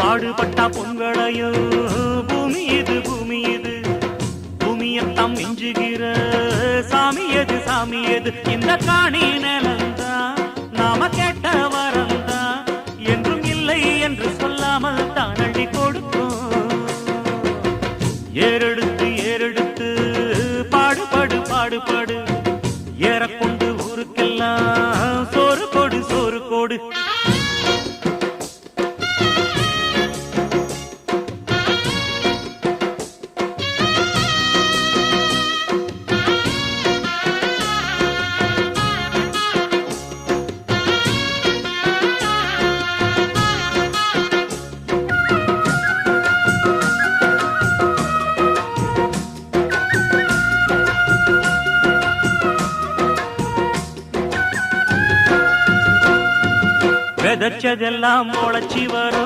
பாடுபட்டா பொன்வளையோ பூமி இது பூமி இது பூமியத்தான் மிஞ்சுகிற சாமி எது சாமி எது இந்த காணி நிலந்தான் நாம கேட்ட வரந்தான் என்றும் இல்லை என்று சொல்லாமல் தான் அள்ளி கொடுக்கும் ஏறெடுத்து ஏறெடுத்து பாடுபடு பாடுபடு ஏறக்கொண்டு ஊருக்கெல்லாம் சோறு கொடு சோறு கொடு விதைச்சதெல்லாம் முளைச்சி வரும்